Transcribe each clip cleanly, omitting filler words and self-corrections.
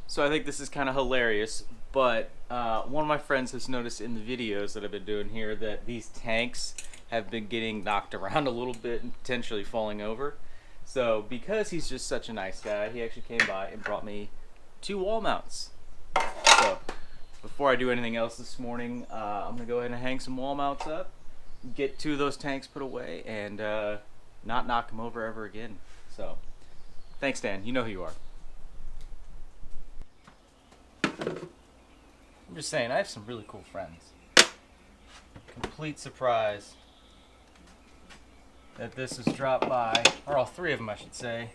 So I think this is kind of hilarious, but one of my friends has noticed in the videos that I've been doing here that these tanks have been getting knocked around a little bit and potentially falling over. So because he's just such a nice guy, he actually came by and brought me 2 wall mounts. So before I do anything else this morning, I'm gonna go ahead and hang some wall mounts up, get 2 of those tanks put away, and not knock them over ever again. So thanks, Dan. You know who you are. I'm just saying, I have some really cool friends. Complete surprise that this has dropped by, or all 3 of them I should say.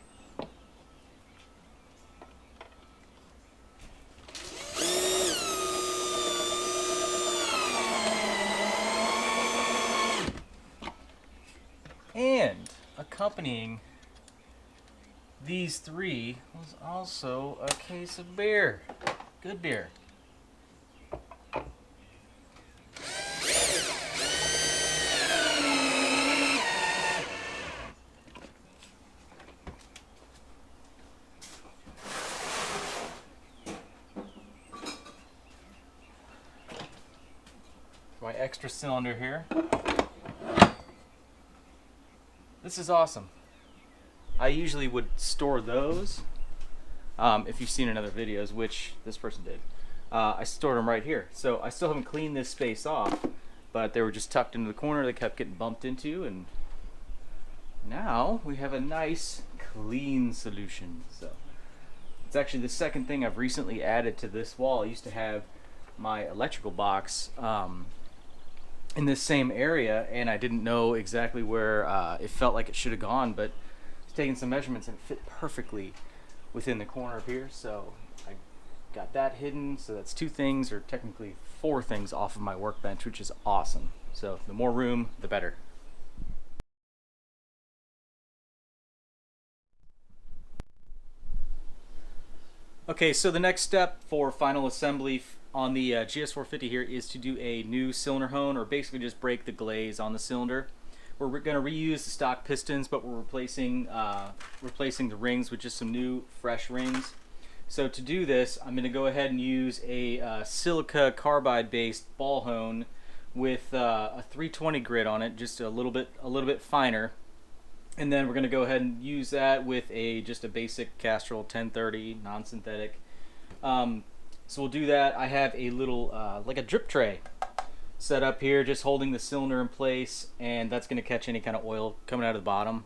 And accompanying these 3 was also a case of beer. Good beer. My extra cylinder here. This is awesome. I usually would store those, if you've seen in other videos, which this person did. I stored them right here. So I still haven't cleaned this space off, but they were just tucked into the corner. They kept getting bumped into, and now we have a nice clean solution. So it's actually the second thing I've recently added to this wall. I used to have my electrical box in this same area, and I didn't know exactly where it felt like it should have gone, but I was taking some measurements and it fit perfectly within the corner of here. So I got that hidden. So that's 2 things, or technically 4 things off of my workbench, which is awesome. So the more room, the better. Okay, so the next step for final assembly on the GS450 here is to do a new cylinder hone, or basically just break the glaze on the cylinder. We're going to reuse the stock pistons, but we're replacing the rings with just some new fresh rings. So to do this, I'm going to go ahead and use a silica carbide based ball hone with a 320 grit on it, just a little bit finer. And then we're going to go ahead and use that with just a basic Castrol 1030 non-synthetic. So we'll do that. I have a little like a drip tray set up here, just holding the cylinder in place, and that's going to catch any kind of oil coming out of the bottom.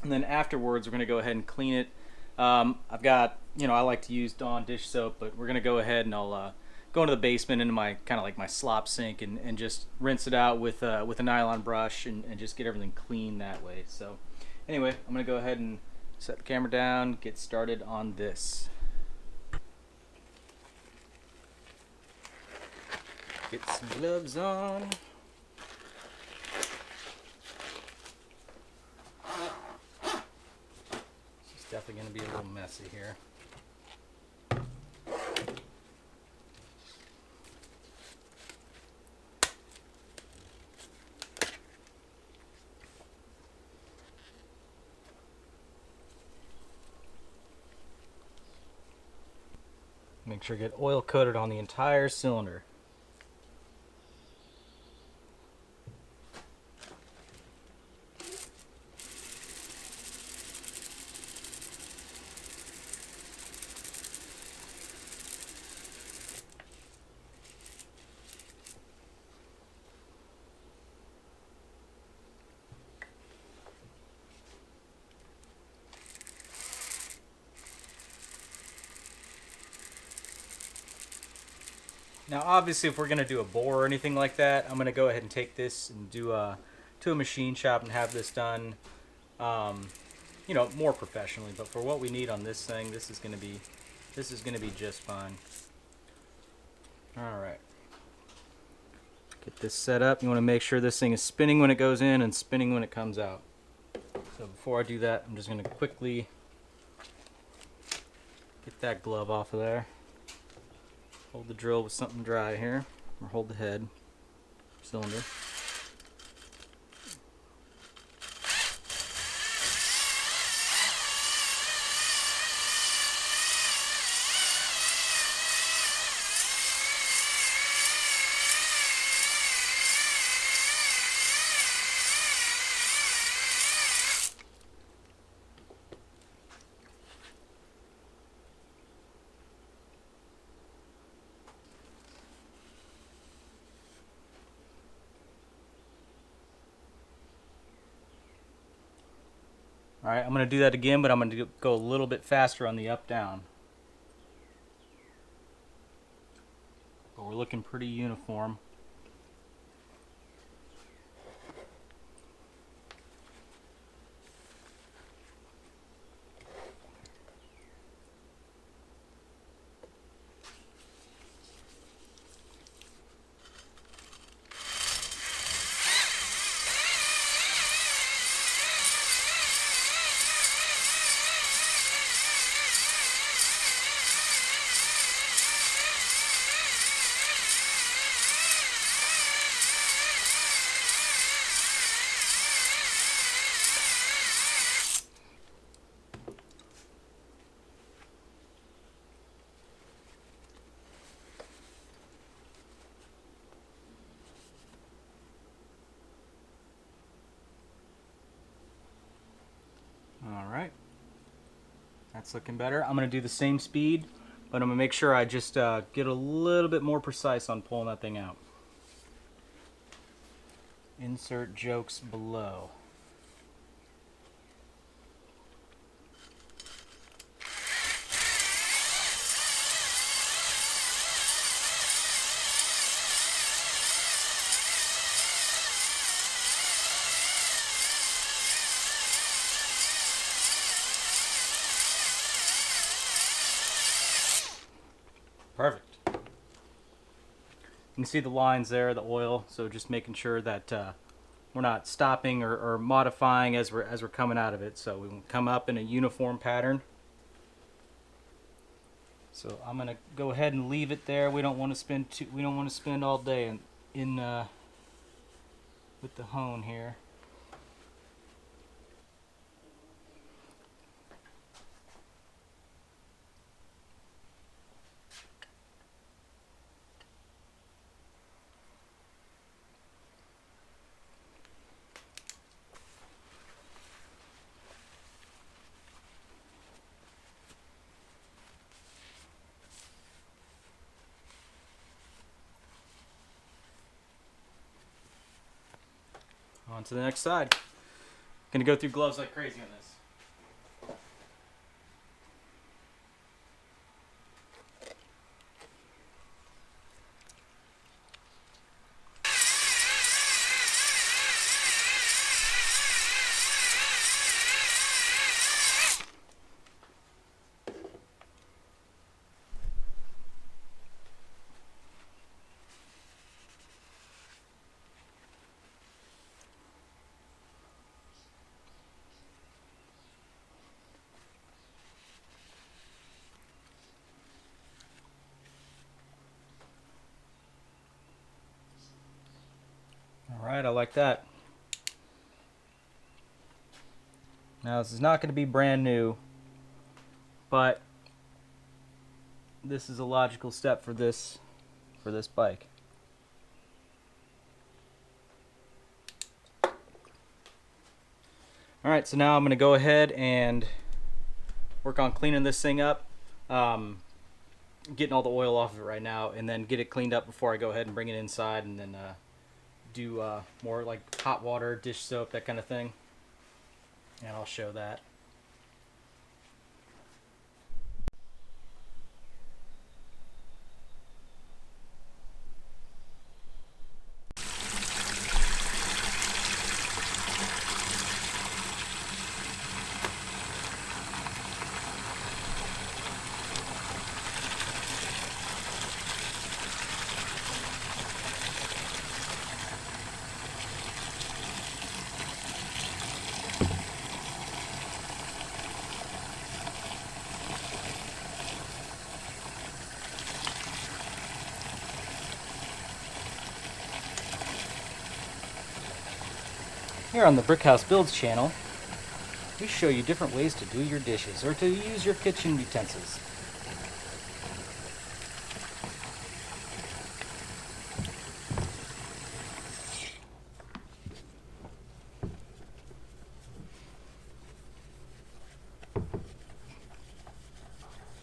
And then afterwards, we're going to go ahead and clean it. I've got, I like to use Dawn dish soap, but we're going to go ahead and I'll go into the basement, into my kind of like my slop sink, and just rinse it out with a nylon brush and just get everything clean that way. So anyway, I'm going to go ahead and set the camera down, get started on this. Get some gloves on. It's definitely going to be a little messy here. Make sure to get oil coated on the entire cylinder. Now obviously if we're going to do a bore or anything like that, I'm going to go ahead and take this and do to a machine shop and have this done more professionally. But for what we need on this thing, this is going to be just fine. Alright. Get this set up. You want to make sure this thing is spinning when it goes in and spinning when it comes out. So before I do that, I'm just going to quickly get that glove off of there. Hold the drill with something dry here, or hold the head cylinder. Alright, I'm going to do that again, but I'm going to go a little bit faster on the up-down. But we're looking pretty uniform. Alright, that's looking better. I'm going to do the same speed, but I'm going to make sure I just get a little bit more precise on pulling that thing out. Insert jokes below. Perfect. You can see the lines there, the oil, so just making sure that we're not stopping or modifying as we're coming out of it. So we come up in a uniform pattern. So I'm gonna go ahead and leave it there. We don't want to spend all day in with the hone here. On to the next side. Gonna go through gloves like crazy on this. Alright, I like that. Now this is not going to be brand new, but this is a logical step for this bike. Alright, so now I'm going to go ahead and work on cleaning this thing up. Getting all the oil off of it right now, and then get it cleaned up before I go ahead and bring it inside, and then do more like hot water, dish soap, that kind of thing. And I'll show that. Here on the Brickhouse Builds channel, we show you different ways to do your dishes or to use your kitchen utensils.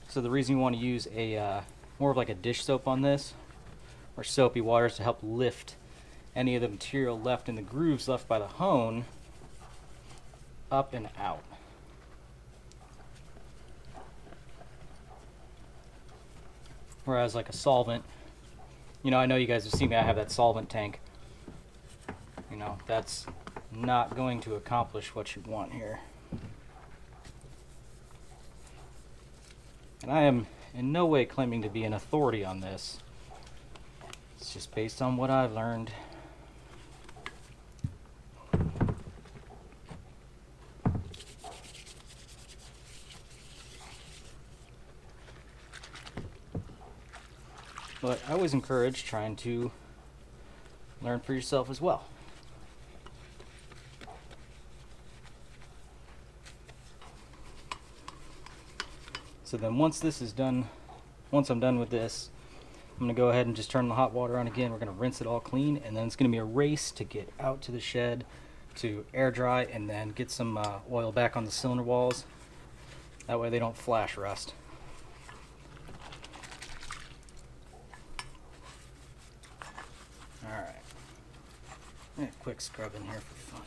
So the reason you want to use a more of like a dish soap on this, or soapy water, is to help lift any of the material left in the grooves left by the hone up and out. Whereas like a solvent, you know, I know you guys have seen me, I have that solvent tank. You know, that's not going to accomplish what you want here. And I am in no way claiming to be an authority on this. It's just based on what I've learned. But I always encourage trying to learn for yourself as well. So then once this is done, once I'm done with this, I'm going to go ahead and just turn the hot water on again. We're going to rinse it all clean, and then it's going to be a race to get out to the shed to air dry and then get some oil back on the cylinder walls. That way they don't flash rust. Alright. Quick scrub in here for fun.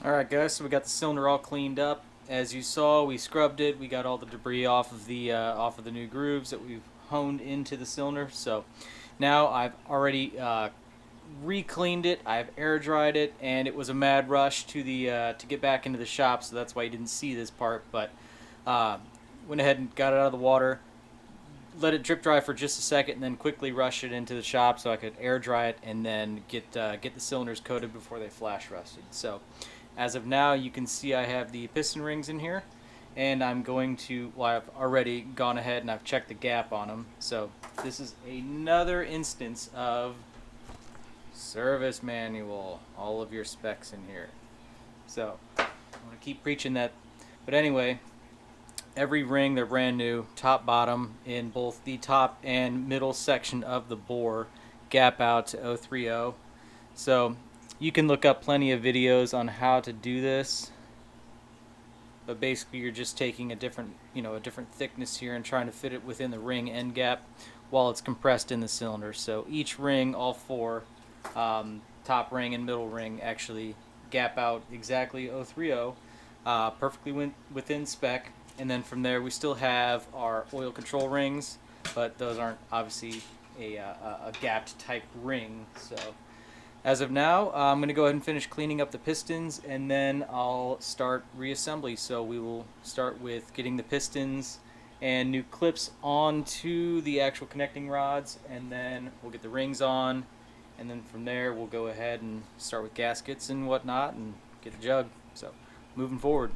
Alright guys, so we got the cylinder all cleaned up. As you saw, we scrubbed it, we got all the debris off of the new grooves that we've honed into the cylinder. So now I've already re-cleaned it, I've air dried it, and it was a mad rush to get back into the shop, so that's why you didn't see this part. But went ahead and got it out of the water, let it drip dry for just a second, and then quickly rush it into the shop so I could air dry it and then get the cylinders coated before they flash rusted. So as of now, you can see I have the piston rings in here, and I'm going to, well, I've already gone ahead and I've checked the gap on them. So this is another instance of service manual, all of your specs in here. So I'm going to keep preaching that. But anyway, every ring, they're brand new, top, bottom, in both the top and middle section of the bore, gap out to 030. So you can look up plenty of videos on how to do this, but basically you're just taking a different thickness here and trying to fit it within the ring end gap while it's compressed in the cylinder. So each ring, all four, top ring and middle ring, actually gap out exactly 030, perfectly within spec. And then from there we still have our oil control rings, but those aren't obviously a gapped type ring. So as of now, I'm going to go ahead and finish cleaning up the pistons, and then I'll start reassembly. So we will start with getting the pistons and new clips onto the actual connecting rods, and then we'll get the rings on, and then from there we'll go ahead and start with gaskets and whatnot and get the jug. So moving forward.